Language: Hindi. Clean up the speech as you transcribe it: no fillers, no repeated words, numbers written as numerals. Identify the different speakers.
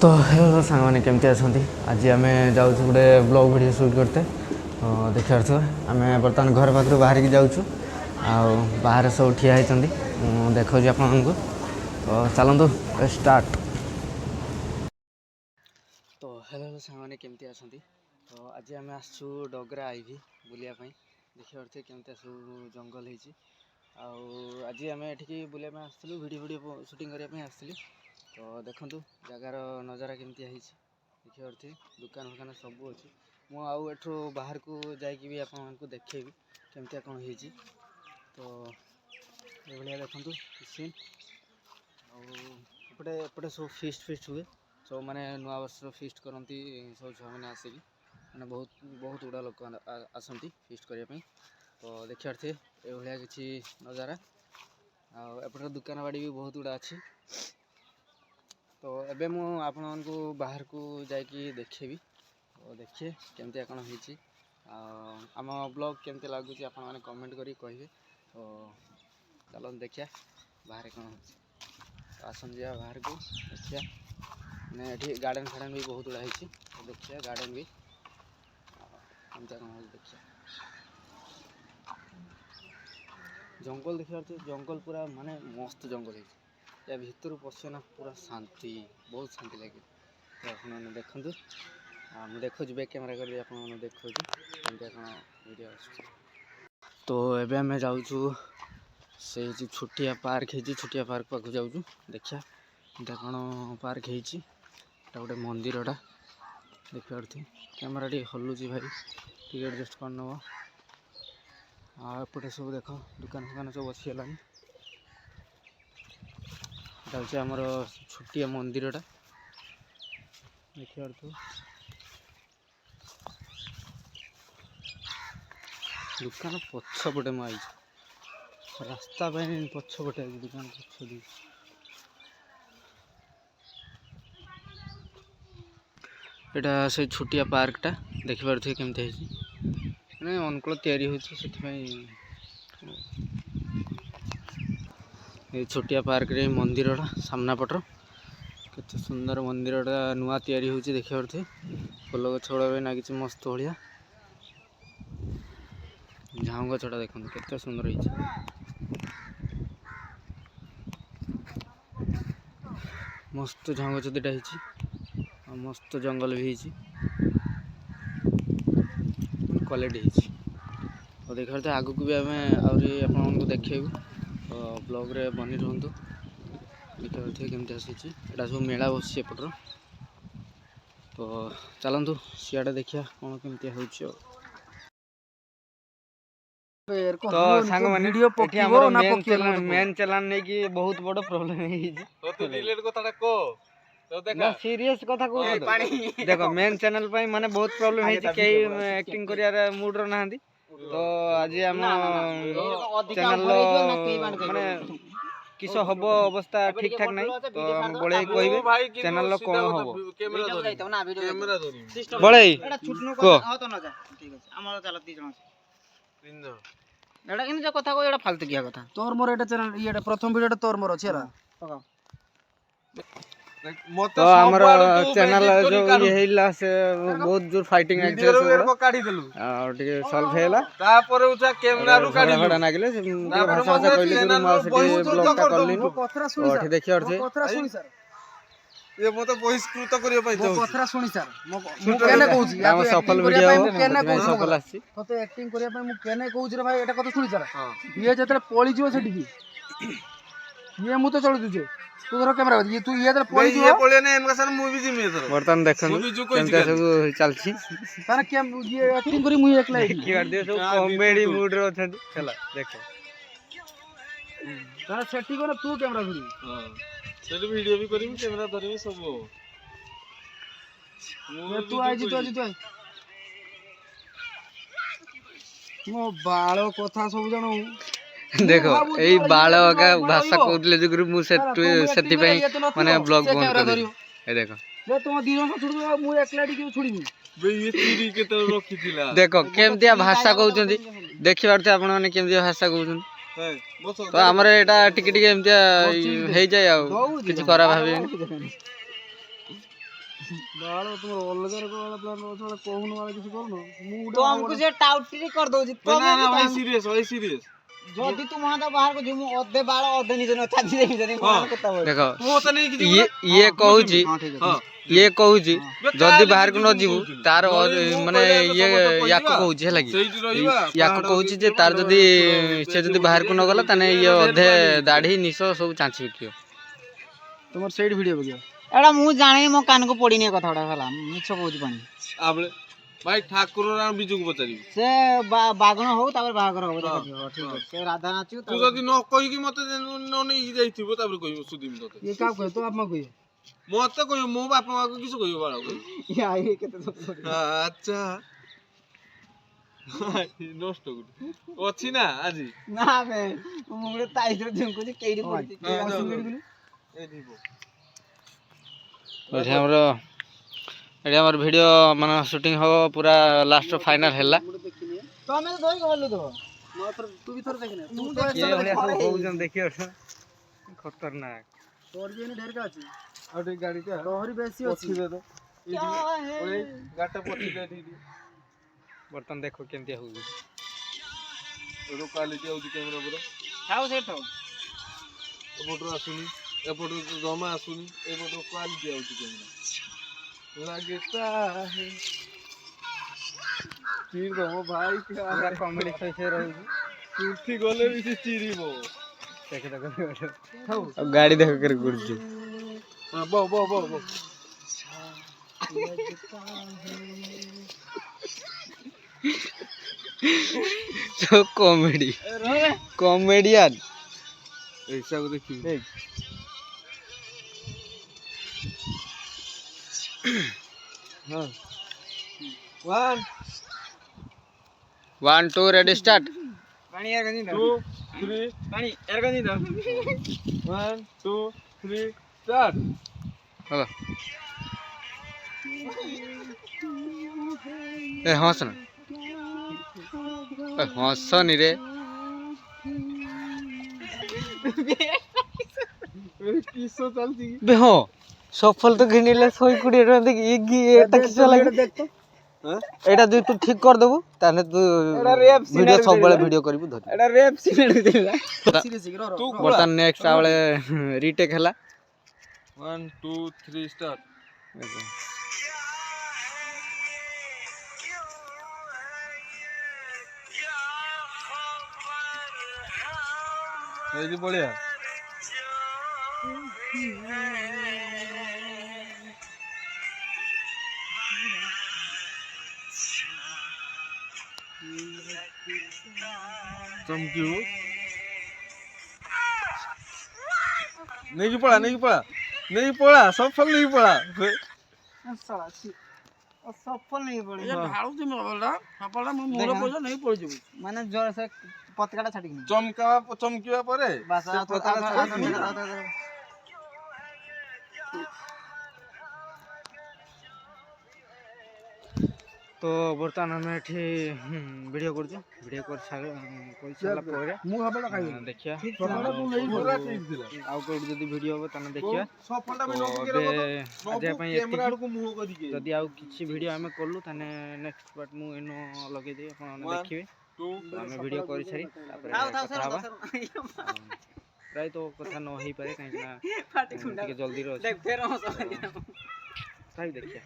Speaker 1: तो हेलो सांग मैंने केमती अच्छा आज आम जाऊँ गोटे ब्लॉग वीडियो शूट करते तो देखिए आम बर्तमान घर पाखर बाहर की जाऊँ बाहर सब ठिया होती देखा आपको तो चलतु स्टार्ट। तो हेलो सांग मैंने केमती अच्छा तो आज आम आसू डगरा आईवी बुलायापाई देखिए केमती सब जंगल हो आज आम ये बुलाया आसलु वीडियो शूटिंग करने आसली तो देखु जगार नजारा केमती देखिए दुकान फुकान सब अच्छी मुठू बाहर को जाकि भी आपको देखेबी केमती कौन हो तो ये देखु सीन आउटे एपटे सब फिस्ट हुए सब मैंने नुआ वर्ष फिस्ट करती सब छुआ मैंने आसिक मैंने बहुत गुड़ा लोक आसती फिस्ट करने तो देखिए थे ये किसी नजारा आउटे दुकान बाड़ी भी बहुत गुड़ा अच्छी तो एबे मु आपण मानकु बाहर को जाकि देखेबी तो देखिए केमती कौन हो आम ब्लॉग केमती लगुच आप कमेंट करी कहे तो चलो देखिया बाहर कौन हो तो आसन जा बाहर को देखिया मैंने ये गार्डन फार्डन भी बहुत गुड़ा है तो देखिए गार्डन भी केमती कौन हो देखिए जंगल देखिए जंगल पूरा माने मस्त जंगल है या भीतर पशना पूरा शांति बहुत शांति लगे तो आपने देखु मुझे देखो बैक कैमेरा कर देखो वीडियो तो एबे आम जाऊँ से छुटिया पार्क है छुटिया पार्क पाक जाऊँ देखिया इटा कौन पार्क है गोटे मंदिरटा देखिए कैमेरा टी हलुची भाई टी एडजस्ट कर नब आपटे सब देख दुकान फुकान सब बसीगलानी हूँ आमर छुटिया मंदिरटा देखिए दुकान पछपटे मुझे रास्ता पछपटे दुकान पछ यहाँ से छुटिया पार्कटा देखिपे केमती मैंने अनुकूल या छोटिया पार्क रे मंदिरटा सामना पटर केते सुंदर मंदिरटा नुआ तैयारी होची देखिए फूल गछ गुड़ा भी नागी मस्त भाया झाऊ गछटा देखो केते सुंदर है मस्त झाऊ गछ दुटा है मस्त जंगल भी क्वालिटी तो देखिए आगू भी आम आपको देखेबू तो ब्लॉग रे बनी रुहतु देखिए केमती आसी एटा सब मेला बस एपटर तो चलतु सियाड़े देखिया कौन केमती हो तो सांग माने एठी हमर मेन चलान नै कि बहुत बड़ प्रॉब्लम है तो तू डिलीट कथाटा को तो देखा सीरियस कथा को देखो मेन चैनल पई माने बहुत प्रॉब्लम है कि एक्टिंग करिया मूड रो नाहंदी तो आज हम चैनल माने किस हबो अवस्था ठीक ठाक नहीं तो हम बड़े कहबे चैनल कौन हबो कैमरा धरि बड़े को ठीक अछि हमर चला 3 जण 3 जण एडा इन जो कथा को एडा फालतू किया कथा तोर मोर एडा चैनल ये प्रथम वीडियोटा तोर मोर अछि रा पका तो हमर चैनल जो ये हिला से बहुत जोर फाइटिंग एक्शन को काढी देलु और टिके सॉल्व हेला तापर उचा कैमरा रु काढी खड़ा नागिले भाषा भाषा कहले गुरु मा से ब्लॉग टा करलिन और देखिए और कथरा सुनी सर ये मते बहिष्कृत करियो पाइ तो कथरा सुनी सर मो केने कहूची हम सफल वीडियो केने कहूची सफल आसी तो एक्टिंग करिया पाइ मु केने कहूची रे भाई एटा कथा सुनी सर ये जतरे पळी जिवो सेठी ये मु तो चलु दिजे तू धर कैमरा ये तू ये पळी जिवो ये पळे ने एनका सर मूवी जिमी धर बर्तन देखन केमते सब चलछि तार केम ये एक्टिंग करी मु एकला की कर दे सब कॉमेडी मूड रो छथि चला देखो तार सेटिंग कर तू कैमरा धरी हां सेट वीडियो भी करी कैमरा धरी सब तू आज तो मो बाळो कथा सब जणो देखो यही बाल का भाषा कहते जो ग्रुप मुझे माने ब्लॉग बंद कर ए देखो ले तुम दी जन छोड़ मु एकला टी छोड़ी बे ये तीरी के तो रखी थिला देखो केमतिया भाषा कहउछंती देखिबार त आपण माने केमतिया भाषा कहउछंती तो हमर एटा टिके टिके एमतिया हे जाय आ किछ करा भाबे बाल तुम अलग रे वाला प्लान वाला कहून वाला किसी करनो
Speaker 2: तो हमको जे टाउटरी कर दो जी तो
Speaker 1: ना ना भाई सीरियस
Speaker 2: जदी तुम वहां तो बाहर को जिमु अधे बाल अधे निजन था धीरे धीरे मान करता हो
Speaker 1: देखो तू तो नहीं कि
Speaker 2: ये कहूची ये कहूची जदी बाहर को न जीवु तार माने ये याको कहूची है लगी याको कहूची जे तार जदी से जदी बाहर को न गला तने ये अधे दाढ़ी निसो सब चांची कियो
Speaker 1: तुमर साइड वीडियो बगियो
Speaker 2: एडा मु जाने मो कान को पड़ी नहीं कथा हला मिछ कहूची पानी
Speaker 1: आबले भाई ठाकुर राम बिजू को बचारी
Speaker 2: से बागण हो तापर बागर हो देखियो ठीक है से राधा नाचू
Speaker 1: तू जदी न कहि कि मते न नहीं जाइथिबो तापर कहियो सुदिम तते
Speaker 2: ये का कह तो आप म कहियो
Speaker 1: मते कहियो मो बाप मा को किस कहियो बाळा को
Speaker 2: या ये केते सब
Speaker 1: अच्छा नष्ट गुड अछि ना आजी
Speaker 2: ना बे मुरे ताई जो झुंको जे केडी पड़ी
Speaker 1: ए दीबो
Speaker 2: ओठे हमरो एडी हमर वीडियो माने शूटिंग हो पूरा लास्ट फाइनल हैला तो हमें तो धोई गलु तो मात्र तू भी थोर देखने तू तो ये भलिया सब बहुजन देखियो खतरनाक तोर भी ने ढेर का अछि
Speaker 1: और गाड़ी का
Speaker 2: तोहरी बेसी अछि
Speaker 1: दे दो ओए गाटा पठी दे दी बर्तन देखो केमती हो क्वालिटी हो कैमरा पूरा
Speaker 2: खाओ सेट हो
Speaker 1: फोटो आसुनी ए फोटो जमा आसुनी ए फोटो क्वालिटी हो कैमरा लगता है चीर दो भाई क्या कॉमेडी कैसे रहेगी कुर्सी गोले भी चीरी वो देख देखो अब गाड़ी देखो कर कुर्सी हां बो बो बो बो
Speaker 2: तो कॉमेडी कॉमेडियन
Speaker 1: ऐसा को देखिए हाँ
Speaker 2: 1 2 रेडी स्टार्ट
Speaker 1: पानी यार गंजी 2 3 पानी यार गंजी दो 1 2 3 स्टार्ट
Speaker 2: हेलो ए हंस ना ए हंस नी रे
Speaker 1: किसो चलती
Speaker 2: बे हो सफल तो घिनीले 120 टका देखि इगी एटा किस लागे देख तो हां एटा जे तू ठीक कर देबू ताने तू वीडियो सब बेले वीडियो करबू धर एटा रेप सीन देला सीरियस तू बर्तन नेक्स्ट आवले रीटेक हला
Speaker 1: 1 2 3 स्टार्ट ए जी बढ़िया चमकी हो नहीं पड़ा सफल नहीं पड़ा
Speaker 2: साला सफल नहीं पड़े
Speaker 1: ये ढाळू तुम बोलला सफलटा मो मोर पइसा नहीं पड़ जबू
Speaker 2: माने जोर से पतकाटा छाडी
Speaker 1: चमकीवा परे
Speaker 2: बस तो बर्तमान हमें एठी वीडियो करछु वीडियो कर सारा पर
Speaker 1: मु हबला खाइ
Speaker 2: देखिया
Speaker 1: पूरा ठीक दिला
Speaker 2: आउ कोड जदी वीडियो हो तने देखिया
Speaker 1: सफलटा में लोग के
Speaker 2: आज अपन
Speaker 1: कैमरा को मुह कर के
Speaker 2: जदी आउ किछि वीडियो हमें करलु तने नेक्स्ट पार्ट मु एनो लगे दे अपन देखिबे हमें वीडियो करि छरी प्राय तो कथा न होई पारे काहे ना फाटी खुंडा के जल्दी रो देख फेर हम सब देखिया